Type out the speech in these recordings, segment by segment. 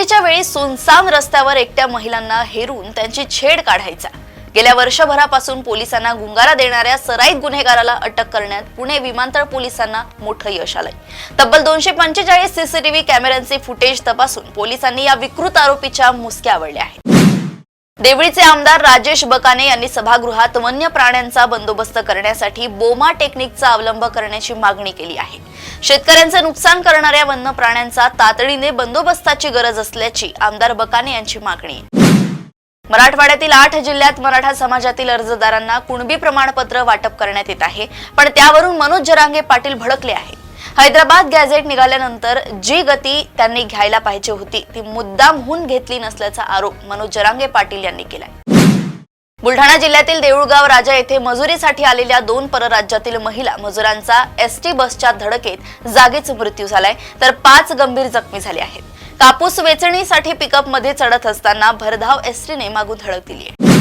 रात्रीच्या वेळी सुनसान रस्त्यावर एकट्या महिलांना हेरून त्यांची छेड काढायचा। गेल्या वर्षभरापासून पोलिसांना गुंगारा देणाऱ्या सराईत गुन्हेगाराला अटक करण्यात पुणे विमानतळ पोलिसांना मोठं यश आलंय। तब्बल 245 सीसीटीव्ही कॅमेऱ्यांचे फुटेज तपासून पोलिसांनी या विकृत आरोपीच्या मुसक्या आवळल्या आहेत। देवळीचे आमदार राजेश बकाने यांनी सभागृहात वन्य प्राण्यांचा बंदोबस्त करण्यासाठी बोमा टेक्निकचा अवलंब करण्याची मागणी केली आहे। शेतकऱ्यांचे नुकसान करणाऱ्या वन्य प्राण्यांचा तातडीने बंदोबस्ताची गरज असल्याची आमदार बकाने यांची मागणी आहे। मराठवाड्यातील 8 जिल्ह्यात मराठा समाजातील अर्जदारांना कुणबी प्रमाणपत्र वाटप करण्यात येत आहे, पण त्यावरून मनोज जरांगे पाटील भडकले आहेत। हैदराबाद गॅझेट निघाल्यानंतर जी गती त्यांनी घ्यायला पाहिजे होती ती मुद्दामहून घेतली नसल्याचा आरोप मनोज जरांगे पाटील यांनी केलाय। बुलढाणा जिल्ह्यातील देऊळगाव राजा येथे मजुरीसाठी आलेल्या 2 परराज्यातील महिला मजुरांचा एसटी बसच्या धडकेत जागीच मृत्यू झालाय, तर 5 गंभीर जखमी झाले आहेत। कापूस वेचणीसाठी पिकअप मध्ये चढत असताना भरधाव एसटीने मागून धडक दिली आहे।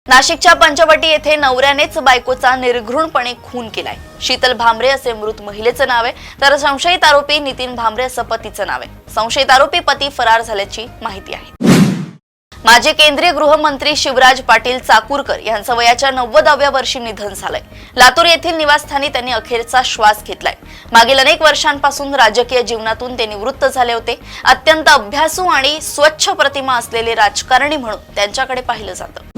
नाशिकच्या पंचवटी येथे नवऱ्यानेच बायकोचा निर्घृणपणे खून केलाय। शीतल भामरे असे मृत महिलेचं नाव आहे, तर संशयित आरोपी नितीन भामरे असं पतीचं नाव आहे। संशयित आरोपी पती फरार झाल्याची माहिती आहे। माजी केंद्रीय गृहमंत्री शिवराज पाटील चाकूरकर यांचं वयाच्या 90व्या वर्षी निधन झालंय। लातूर येथील निवासस्थानी त्यांनी अखेरचा श्वास घेतलाय। मागील अनेक वर्षांपासून राजकीय जीवनातून ते निवृत्त झाले होते। अत्यंत अभ्यासू आणि स्वच्छ प्रतिमा असलेले राजकारणी म्हणून त्यांच्याकडे पाहिलं जातं।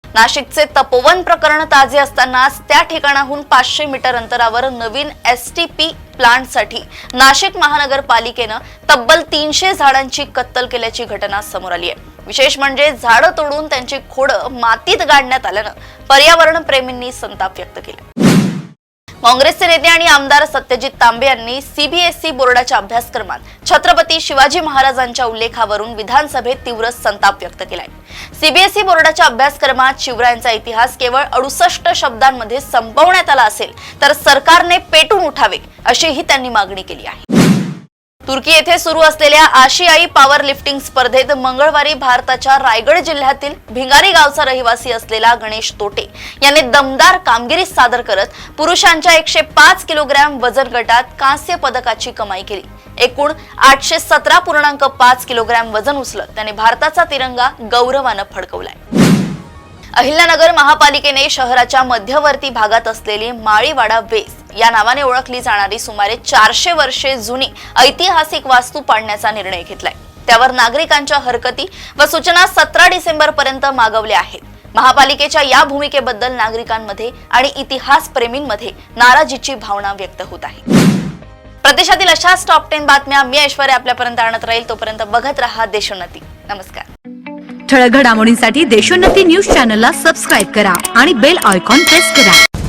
नाशिकचे तपोवन प्रकरण ताजे असतानाच त्या ठिकाणाहून 500 मीटर अंतरावर नवीन एसटीपी प्लांटसाठी नाशिक महानगरपालिकेनं तब्बल 300 झाडांची कत्तल केल्याची घटना समोर आली आहे। विशेष म्हणजे झाडं तोडून त्यांची खोडं मातीत गाडण्यात आल्यानं पर्यावरण प्रेमींनी संताप व्यक्त केला। काँग्रेसचे नेते आणि आमदार सत्यजित तांबे यांनी सीबीएसई बोर्डाच्या अभ्यासक्रमात छत्रपती शिवाजी महाराजांच्या उल्लेखावरून विधानसभेत तीव्र संताप व्यक्त केलाय। सीबीएसई बोर्डाच्या अभ्यासक्रमात शिवरायांचा इतिहास केवळ 68 शब्दांमध्ये संपवण्यात आला असेल तर सरकारने पेटून उठावे अशीही त्यांनी मागणी केली आहे। तुर्की येथे सुरू असलेल्या आशियाई पॉवर लिफ्टिंग स्पर्धेत मंगळवारी भारताच्या रायगड जिल्ह्यातील भिंगारी गावचा रहिवासी असलेला गणेश तोटे यांनी दमदार कामगिरी सादर करत पुरुषांच्या 105 किलोग्रॅम वजन गटात कांस्य पदकाची कमाई केली। एकूण 817.5 किलोग्रॅम वजन उचलत त्याने भारताचा तिरंगा गौरवानं फडकवलाय। अहिल्यानगर महापालिकेने शहराच्या मध्यवर्ती भागात असलेली माळीवाडा वेस या नावाने ओळखली जाणारी सुमारे 400 वर्षे जुनी ऐतिहासिक वास्तू पाडण्याचा निर्णय घेतलाय। त्यावर नागरिकांच्या हरकती व सूचना 17 डिसेंबर पर्यंत मागवल्या आहेत। महापालिकेच्या या भूमिकेबद्दल नागरिकांमध्ये आणि इतिहास प्रेमींमध्ये नाराजीची भावना व्यक्त होत आहे। प्रदेशातील अशाच टॉप 10 बातम्या मी ऐश्वर्या आपल्यापर्यंत आणत राहील। तोपर्यंत बघत रहा देशोन्नती। नमस्कार। ठळक घडामोडींसाठी देशोन्नती न्यूज चॅनलला सबस्क्राइब करा आणि बेल आयकॉन प्रेस करा।